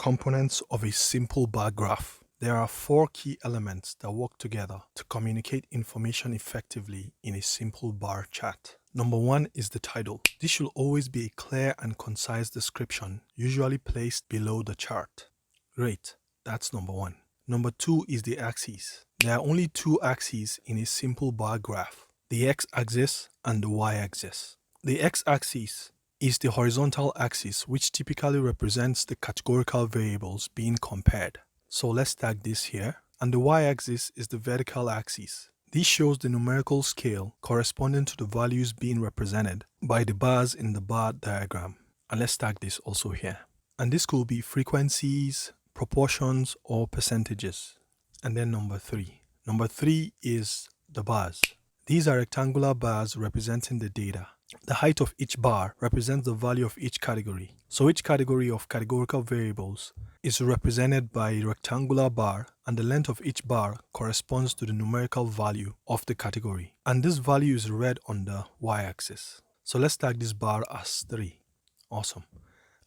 Components of a simple bar graph. There are four key elements that work together to communicate information effectively in a simple bar chart. Number one is the title. This should always be a clear and concise description, usually placed below the chart. Great, that's number one. Number two is the axes. There are only two axes in a simple bar graph, the x-axis and the y-axis. The x-axis is the horizontal axis, which typically represents the categorical variables being compared. So let's tag this here. And the y-axis is the vertical axis. This shows the numerical scale corresponding to the values being represented by the bars in the bar diagram. And let's tag this also here. And this could be frequencies, proportions, or percentages. And then number three. Number three is the bars. These are rectangular bars representing the data. The height of each bar represents the value of each category. So each category of categorical variables is represented by a rectangular bar, and the length of each bar corresponds to the numerical value of the category. And this value is read on the y-axis. So let's tag this bar as 3. Awesome.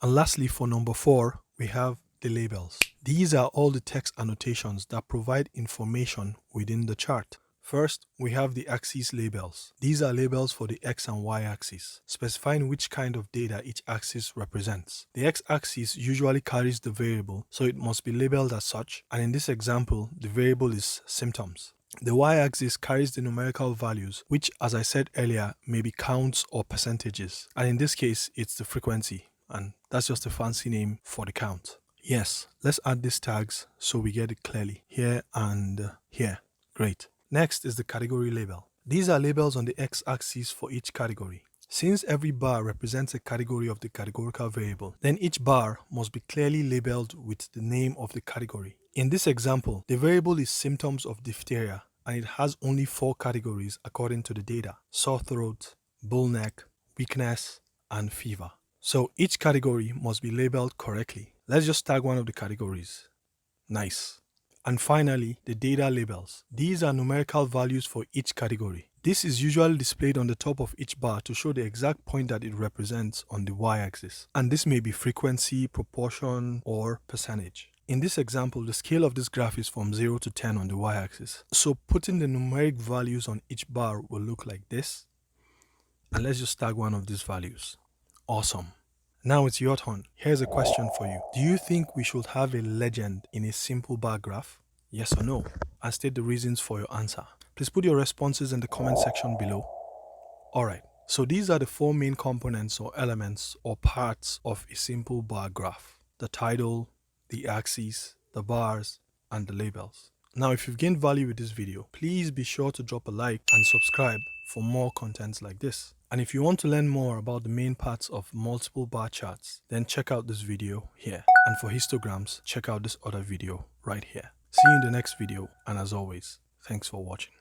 And lastly, for number 4, we have the labels. These are all the text annotations that provide information within the chart. First, we have the axis labels. These are labels for the x and y axis, specifying which kind of data each axis represents. The x-axis usually carries the variable, so it must be labeled as such, and in this example, the variable is symptoms. The y-axis carries the numerical values, which, as I said earlier, may be counts or percentages, and in this case, it's the frequency, and that's just a fancy name for the count. Yes, let's add these tags so we get it clearly, here and here. Great. Next is the category label. These are labels on the x-axis for each category. Since every bar represents a category of the categorical variable, then each bar must be clearly labeled with the name of the category. In this example, the variable is symptoms of diphtheria, and it has only 4 categories according to the data: sore throat, bull neck, weakness, and fever. So each category must be labeled correctly. Let's just tag one of the categories. Nice. And finally, the data labels. These are numerical values for each category. This is usually displayed on the top of each bar to show the exact point that it represents on the y-axis. And this may be frequency, proportion, or percentage. In this example, the scale of this graph is from 0 to 10 on the y-axis. So putting the numeric values on each bar will look like this. And let's just tag one of these values. Awesome. Now it's your turn. Here's a question for you. Do you think we should have a legend in a simple bar graph? Yes or no? And state the reasons for your answer. Please put your responses in the comment section below. Alright, so these are the 4 main components or elements or parts of a simple bar graph: the title, the axes, the bars, and the labels. Now, if you've gained value with this video, please be sure to drop a like and subscribe for more contents like this. And if you want to learn more about the main parts of multiple bar charts, then check out this video here. And for histograms, check out this other video right here. See you in the next video, and as always, thanks for watching.